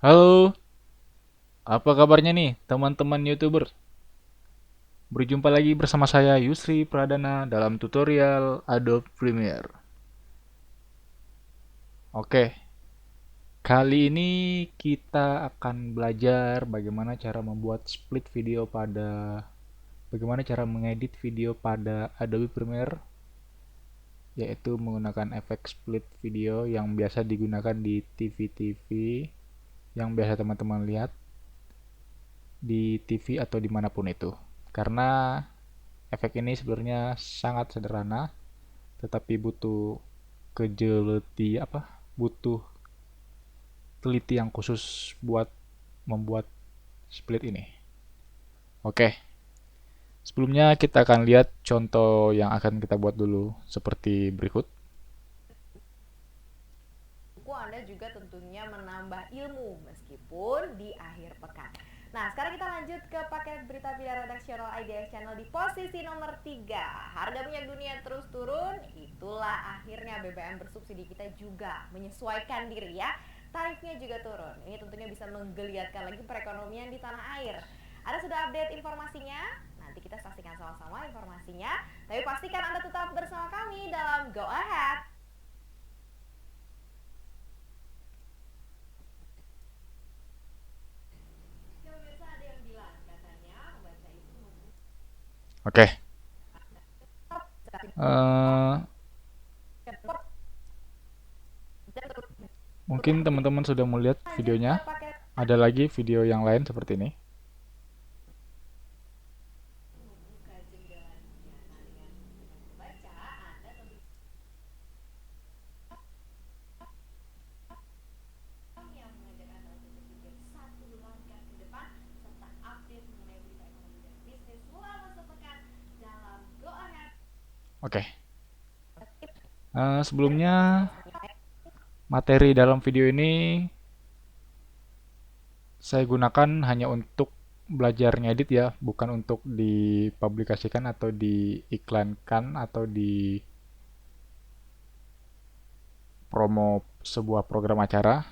Halo, apa kabarnya nih teman-teman YouTuber? Berjumpa lagi bersama saya Yusri Pradana dalam tutorial Adobe Premiere. Oke, kali ini kita akan belajar bagaimana cara mengedit video pada Adobe Premiere, yaitu menggunakan efek split video yang biasa digunakan di TV-TV yang biasa teman-teman lihat di TV atau dimanapun itu. Karena efek ini sebenarnya sangat sederhana, tetapi butuh teliti yang khusus buat membuat split ini. Oke, sebelumnya kita akan lihat contoh yang akan kita buat dulu seperti berikut. Anda juga tentunya menambah ilmu meskipun di akhir pekan. Nah, sekarang kita lanjut ke paket berita pilihan redaksional IDX Channel di posisi nomor 3. Harga minyak dunia terus turun, itulah akhirnya BBM bersubsidi kita juga menyesuaikan diri ya. Tarifnya juga turun. Ini tentunya bisa menggeliatkan lagi perekonomian di tanah air. Anda sudah update informasinya? Nanti kita saksikan sama-sama informasinya. Tapi pastikan Anda tetap bersama kami dalam Go Ahead. Oke, uh, mungkin teman-teman sudah melihat Lanjut ke videonya. paket. Ada lagi video yang lain seperti ini. Oke, sebelumnya materi dalam video ini saya gunakan hanya untuk belajar ngedit ya, bukan untuk dipublikasikan atau diiklankan atau di promo sebuah program acara.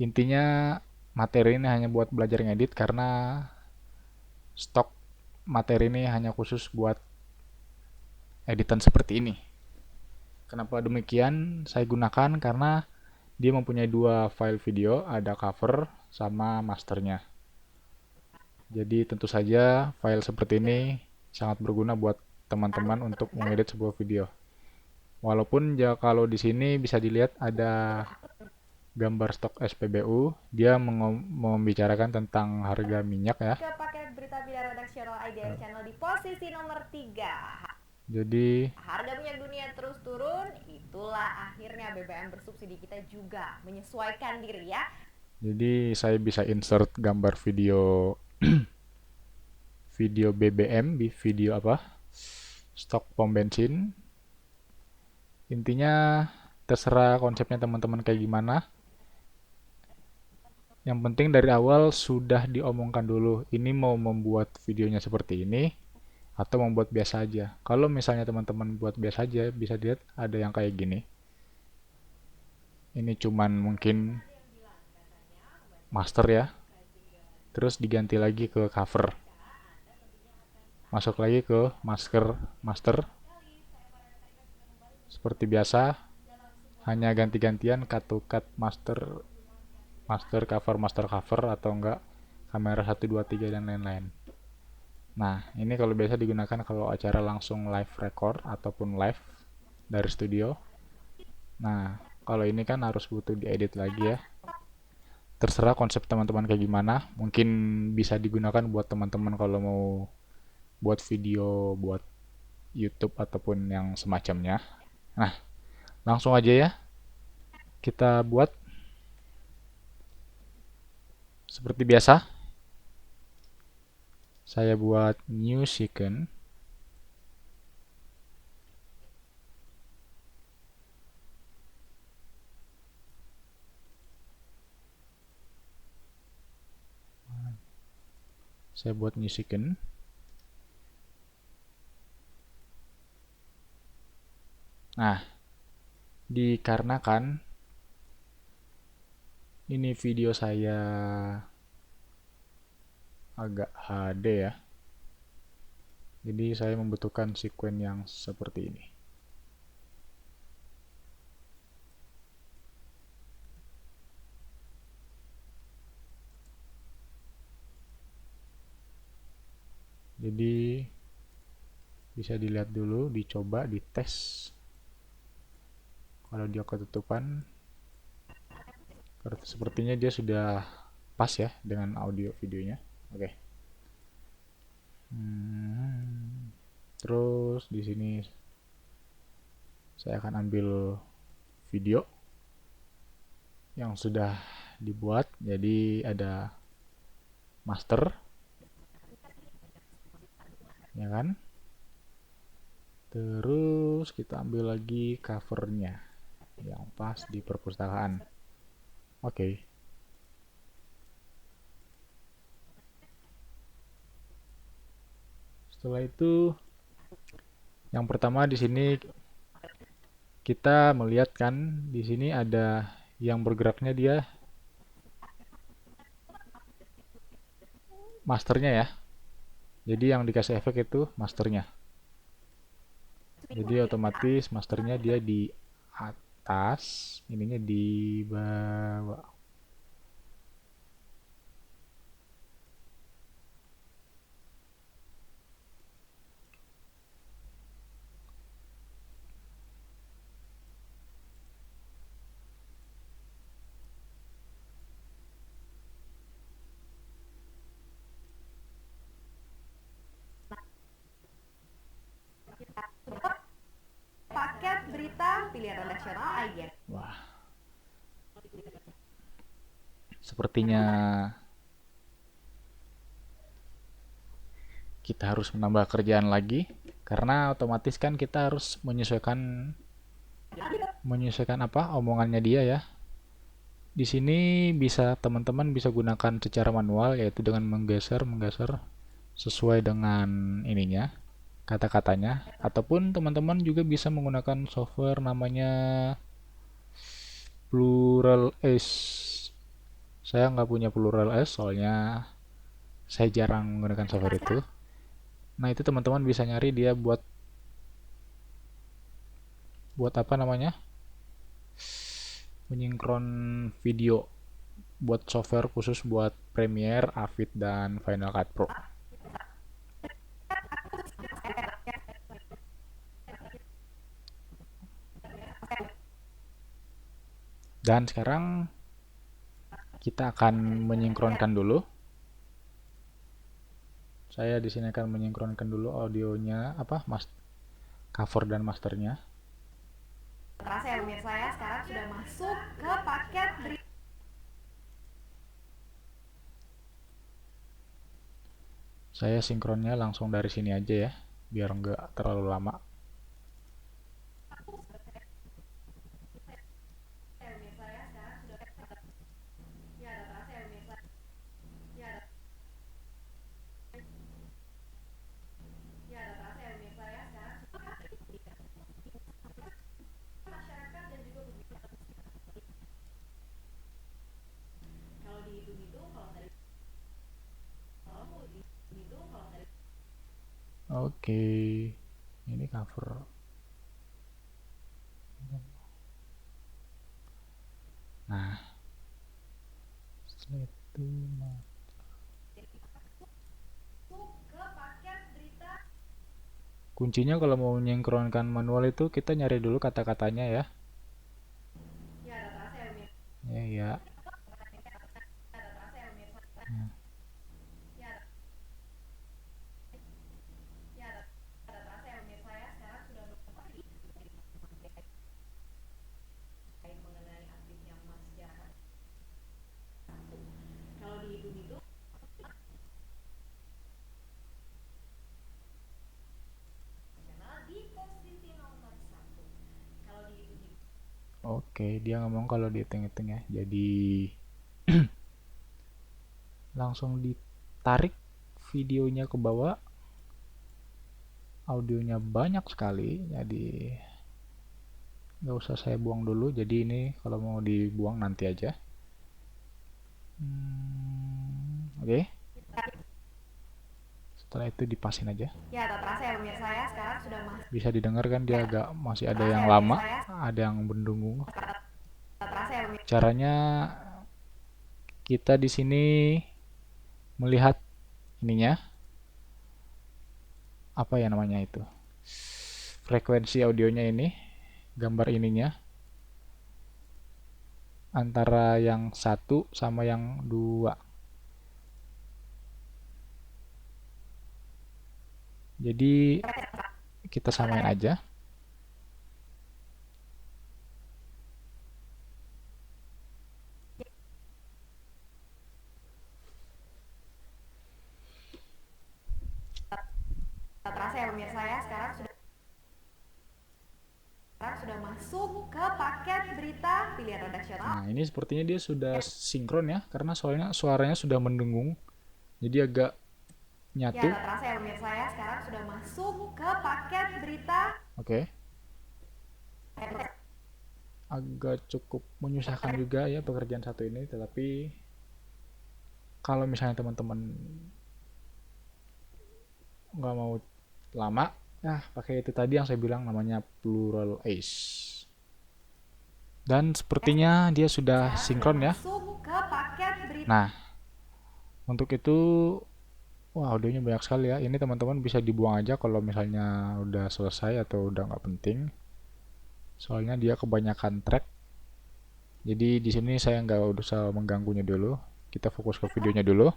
Intinya materi ini hanya buat belajar ngedit karena stok materi ini hanya khusus buat editan seperti ini. Kenapa demikian? Saya gunakan karena dia mempunyai dua file video, ada cover sama masternya. Jadi tentu saja file seperti ini sangat berguna buat teman-teman untuk mengedit sebuah video. Walaupun ya kalau di sini bisa dilihat ada gambar stok SPBU, dia membicarakan tentang harga minyak ya. Ke paket berita pilihan redaksional IDX Channel di posisi nomor 3. Jadi Harga minyak dunia terus turun, itulah akhirnya BBM bersubsidi kita juga menyesuaikan diri ya. saya bisa insert gambar video video BBM di video apa? Stok pom bensin. Intinya terserah konsepnya teman-teman kayak gimana. Yang penting dari awal sudah diomongkan dulu, ini mau membuat videonya seperti ini atau membuat biasa aja. Kalau misalnya teman-teman buat biasa aja, bisa dilihat ada yang kayak gini. Ini cuman mungkin master ya, terus diganti lagi ke cover. Masuk lagi ke master. Seperti biasa, hanya ganti-gantian cut to cut master, master cover atau enggak kamera 1 2 3 dan lain-lain. Nah, ini kalau biasa digunakan kalau acara langsung live record ataupun live dari studio. Nah, kalau ini kan harus butuh diedit lagi ya. Terserah konsep teman-teman kayak gimana. Mungkin bisa digunakan buat teman-teman kalau mau buat video, buat YouTube ataupun yang semacamnya. Nah, langsung aja ya. Kita buat seperti biasa. Saya buat new second. Saya buat new second. Nah, dikarenakan Ini video saya agak HD ya. Jadi saya membutuhkan sequence yang seperti ini. Jadi bisa dilihat dulu, dicoba, dites. Kalau dia ketutupan, sepertinya dia sudah pas ya dengan audio videonya. Oke. Terus di sini saya akan ambil video yang sudah dibuat. Jadi ada master, ya kan? Terus kita ambil lagi covernya yang pas di perpustakaan. Oke. Setelah itu, yang pertama di sini kita melihat kan di sini ada yang bergeraknya dia masternya ya. Jadi yang dikasih efek itu masternya. Jadi otomatis masternya dia di atas, ininya di bawah. Paket berita pilihan redaksional IDF. Wah, sepertinya kita harus menambah kerjaan lagi karena otomatis kan kita harus menyesuaikan apa omongannya dia ya. Di sini bisa teman-teman bisa gunakan secara manual yaitu dengan menggeser sesuai dengan ininya, kata-katanya, ataupun teman-teman juga bisa menggunakan software namanya Plural S. Saya nggak punya Plural S soalnya saya jarang menggunakan software itu. Nah, itu teman-teman bisa nyari dia buat apa namanya? Menyinkron video, buat software khusus buat Premiere, Avid dan Final Cut Pro. Dan sekarang kita akan menyinkronkan dulu. Saya di sini akan menyinkronkan dulu audionya cover dan masternya. Terasa ya pemirsa ya, sekarang sudah masuk ke paket berita. Saya sinkronnya langsung dari sini aja ya, biar nggak terlalu lama. Oke, ini cover. Nah, setelah itu kuncinya kalau mau menyinkronkan manual itu kita nyari dulu kata-katanya ya. Ya, ya. Nah, oke, dia ngomong kalau dihitung-hitung ya. Jadi langsung ditarik videonya ke bawah, audionya banyak sekali, jadi nggak usah saya buang dulu. Jadi ini kalau mau dibuang nanti aja. Oke. Setelah itu dipasin aja. Ya, tak terasa ya pemirsa ya, sekarang sudah masuk. Bisa didengar kan dia agak masih ada Terasa yang ya lama, pemirsa ya, ada yang bendungu. tak terasa ya pemirsa. Caranya kita di sini melihat ininya, apa ya namanya itu? Frekuensi audionya ini, gambar ininya antara yang satu sama yang dua. Jadi kita samain aja. Tak terasa ya pemirsa ya, sekarang sudah masuk ke paket berita pilihan redaksional. Nah, ini sepertinya dia sudah sinkron ya, karena soalnya suaranya sudah mendengung. Jadi agak Ya, nyatu. tak terasa ya pemirsa ya, sekarang sudah masuk ke paket berita. Oke. Agak cukup menyusahkan juga ya pekerjaan satu ini, tetapi kalau misalnya teman-teman nggak mau lama, nah pakai itu tadi yang saya bilang namanya Plural Ace. Dan sepertinya dia sudah sinkron ya. Masuk ke paket berita. Nah, untuk itu, wah audionya banyak sekali ya. Ini teman-teman bisa dibuang aja kalau misalnya udah selesai atau udah nggak penting. Soalnya dia kebanyakan track. Jadi di sini saya nggak usah mengganggunya dulu. Kita fokus ke videonya dulu.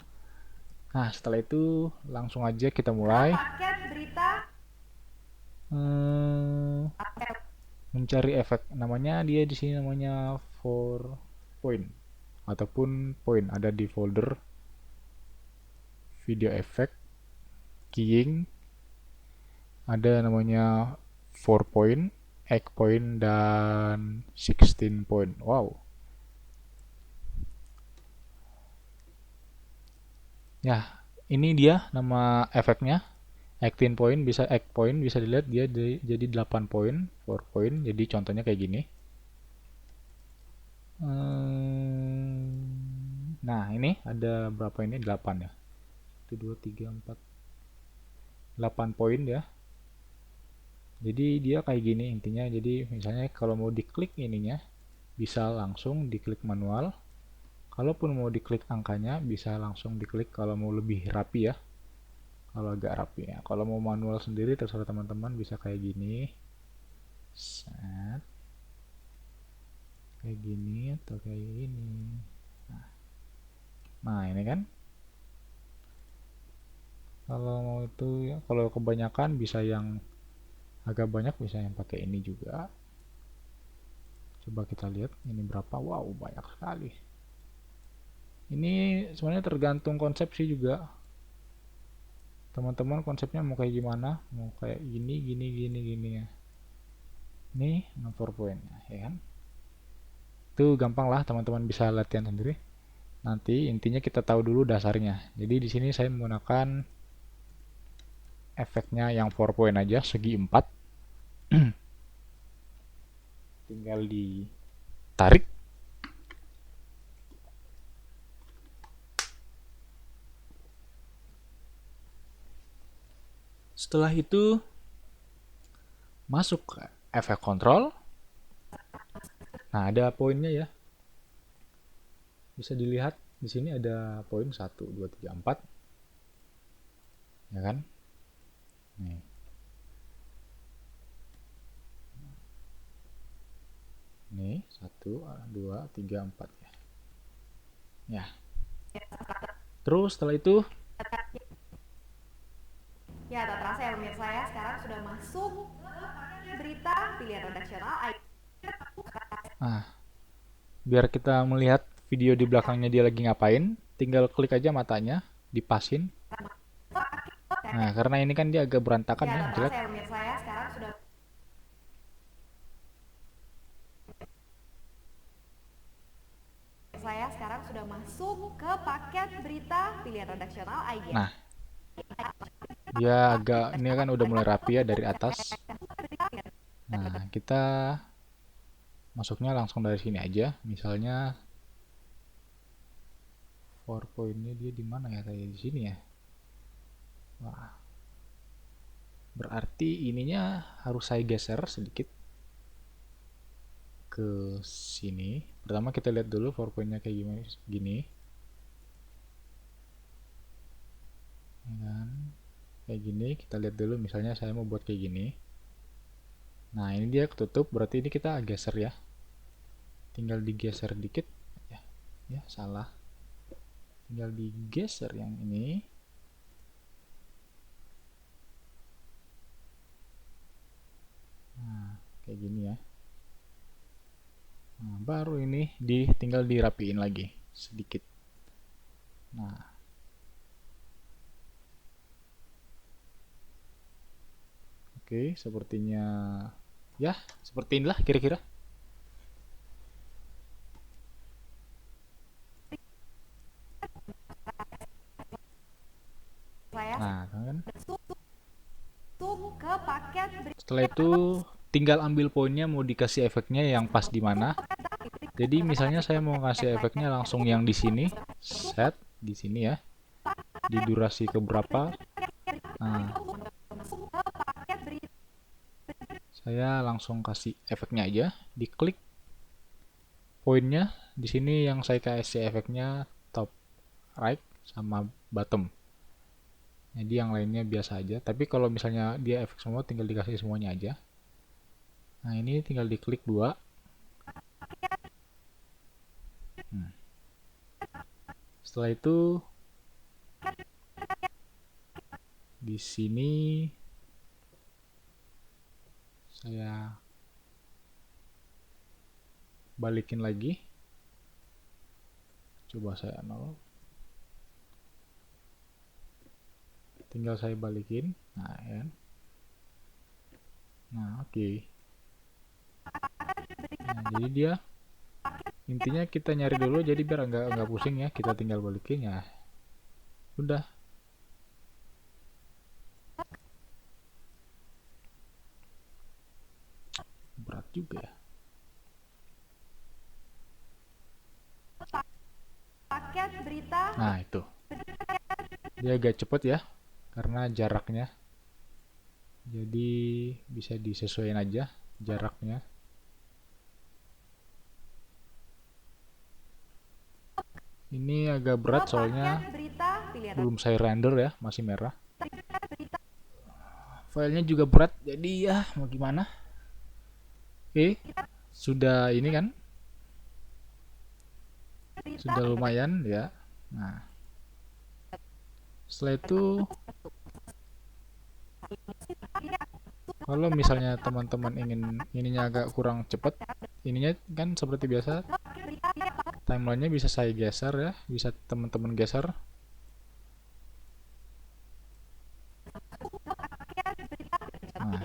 Nah, setelah itu langsung aja kita mulai. Paket berita. Mencari efek. Namanya dia di sini namanya 4point ataupun point, ada di folder video effect, keying, ada namanya 4 point, 8 point, dan 16 point. Wow. Ya, ini dia nama efeknya. 18 point bisa 8 point bisa dilihat dia jadi 8 point, 4 point. Jadi contohnya kayak gini. Nah, ini ada berapa ini? 8 ya. 1 2 3 4 8 poin ya. Jadi dia kayak gini intinya. Jadi misalnya kalau mau diklik ininya bisa langsung diklik manual. Kalaupun mau diklik angkanya bisa langsung diklik kalau mau lebih rapi ya. Kalau agak rapi ya. Kalau mau manual sendiri terserah teman-teman bisa kayak gini. Set. Kayak gini atau kayak gini. Nah, ini kan. Kalau mau itu ya, kalau kebanyakan bisa yang agak banyak bisa yang pakai ini juga. Coba kita lihat ini berapa. Wow, banyak sekali. Ini sebenarnya tergantung konsep sih juga. Teman-teman konsepnya mau kayak gimana? Mau kayak gini, gini ya. Ini nomor poinnya, ya kan? Itu gampang lah, teman-teman bisa latihan sendiri. Nanti intinya kita tahu dulu dasarnya. Jadi di sini saya menggunakan efeknya yang 4 point aja, segi 4. Tinggal ditarik. Setelah itu masuk ke efek kontrol. Nah, ada poinnya ya. Bisa dilihat di sini ada poin 1 2 3 4. Ya kan? Nih. Nih, 1 2 3 4 ya. Ya. Terus setelah itu Ya, tak terasa ya pemirsa ya, sekarang sudah masuk berita pilihan redaksional. biar kita melihat video di belakangnya dia lagi ngapain, tinggal klik aja matanya, dipasin. Nah, karena ini kan dia agak berantakan ya, jelek. Ya pemirsa ya, sekarang sudah saya sekarang sudah masuk ke paket berita pilihan redaksional IGN. Nah, dia agak ini kan udah mulai rapi ya dari atas. Nah, kita masuknya langsung dari sini aja. Misalnya PowerPoint-nya dia di mana ya? Tadi di sini ya. Wah, berarti ininya harus saya geser sedikit ke sini. Pertama kita lihat dulu PowerPoint-nya kayak gimana, gini. Ya kan? Kayak gini, kita lihat dulu misalnya saya mau buat kayak gini. Nah, ini dia ketutup, berarti ini kita geser ya. Tinggal digeser dikit. Ya, salah. Tinggal digeser yang ini. Nah, kayak gini ya. Nah, baru ini tinggal dirapiin lagi sedikit. Nah, oke, sepertinya ya, seperti inilah kira-kira. Saya Nah, kan masuk ke paket setelah itu tinggal ambil poinnya mau dikasih efeknya yang pas di mana. Jadi misalnya saya mau kasih efeknya langsung yang di sini, set di sini ya, di durasi keberapa. Nah, saya langsung kasih efeknya aja, diklik poinnya di sini yang saya kasih efeknya top, right, sama bottom. Jadi yang lainnya biasa aja. Tapi kalau misalnya dia efek semua, tinggal dikasih semuanya aja. Nah, ini tinggal diklik 2. Setelah itu di sini saya balikin lagi. Coba saya nol. Tinggal saya balikin. Nah, ya. Nah, oke. Nah, jadi dia intinya kita nyari dulu jadi biar nggak pusing ya, kita tinggal balikin ya. Udah. Berat juga ya. paket berita. Nah, itu. Dia agak cepet ya karena jaraknya. Jadi bisa disesuaikan aja jaraknya. Ini agak berat soalnya belum saya render ya, masih merah. Filenya juga berat, jadi ya mau gimana. Oke, sudah ini kan. Sudah lumayan ya. Nah, setelah itu kalau misalnya teman-teman ingin ininya agak kurang cepat, ininya kan seperti biasa timelinenya bisa saya geser ya, bisa teman-teman geser. Nah,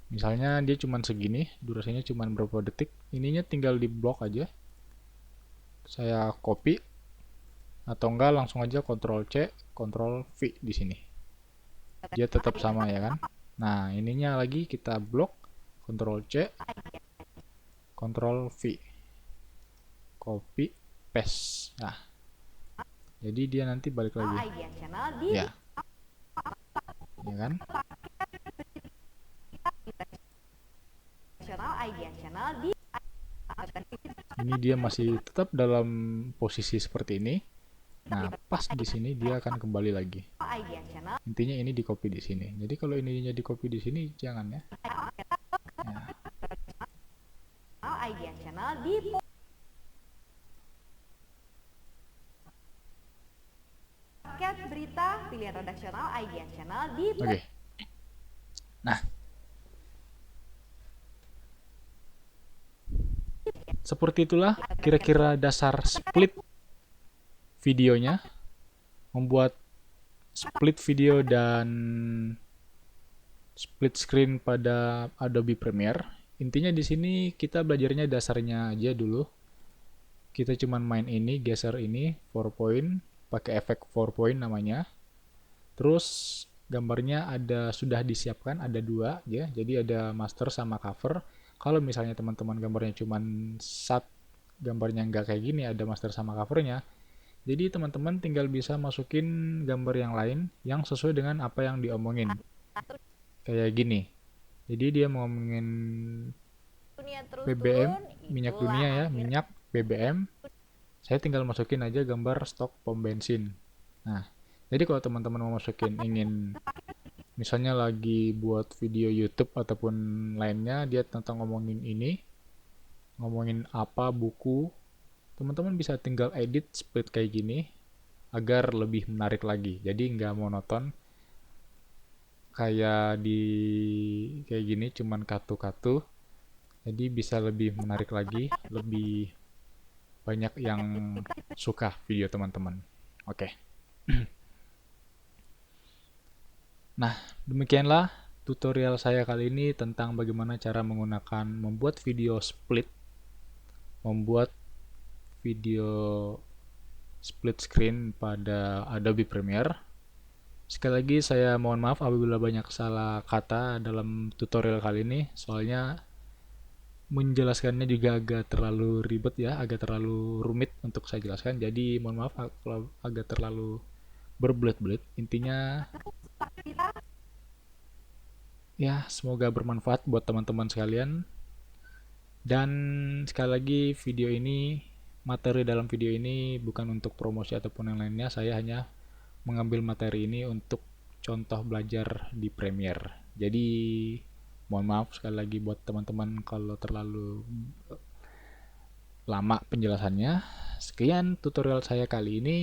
misalnya dia cuma segini, durasinya cuma berapa detik, ininya tinggal di blok aja. Saya copy atau enggak langsung aja Ctrl C, Ctrl V di sini. Dia tetap sama ya kan? Nah, ininya lagi kita blok, Ctrl C, Ctrl V. Copy, paste. Nah, jadi dia nanti balik lagi. Ya. Ya kan? Ini dia masih tetap dalam posisi seperti ini. Nah, pas di sini dia akan kembali lagi. Intinya ini di copy di sini. Jadi kalau ininya di copy di sini jangan ya. Paket berita pilihan redaksional IGN Channel di. Oke. Nah, seperti itulah kira-kira dasar split videonya, membuat split video dan split screen pada Adobe Premiere. Intinya di sini kita belajarnya dasarnya aja dulu. Kita cuman main ini, geser ini, PowerPoint, pakai efek PowerPoint namanya. Terus gambarnya sudah disiapkan, ada 2 ya. Jadi ada master sama cover. Kalau misalnya teman-teman gambarnya cuman gambarnya nggak kayak gini, ada master sama covernya, Jadi teman-teman tinggal bisa masukin gambar yang lain yang sesuai dengan apa yang diomongin. Kayak gini. Jadi dia mau ngomongin dunia terus BBM, turun, minyak itulah dunia ya, akhir. minyak BBM. Saya tinggal masukin aja gambar stok pom bensin. Nah, jadi kalau teman-teman mau masukin ingin misalnya lagi buat video YouTube ataupun lainnya dia tentang ngomongin ini, ngomongin apa buku, teman-teman bisa tinggal edit split kayak gini agar lebih menarik lagi. Jadi nggak monoton kayak di kayak gini cuman katu-katu. Jadi bisa lebih menarik lagi, lebih banyak yang suka video teman-teman. Oke. Nah, demikianlah tutorial saya kali ini tentang bagaimana cara menggunakan membuat video split, membuat video split screen pada Adobe Premiere. Sekali lagi saya mohon maaf apabila banyak salah kata dalam tutorial kali ini, soalnya menjelaskannya juga agak terlalu ribet ya, agak terlalu rumit untuk saya jelaskan. Jadi mohon maaf kalau agak terlalu berbelit-belit. Intinya ya semoga bermanfaat buat teman-teman sekalian. Dan sekali lagi video ini, materi dalam video ini bukan untuk promosi ataupun yang lainnya. Saya hanya mengambil materi ini untuk contoh belajar di Premiere. Jadi mohon maaf sekali lagi buat teman-teman kalau terlalu lama penjelasannya. Sekian tutorial saya kali ini.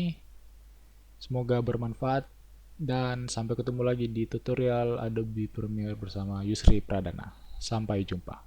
Semoga bermanfaat dan sampai ketemu lagi di tutorial Adobe Premiere bersama Yusri Pradana. Sampai jumpa.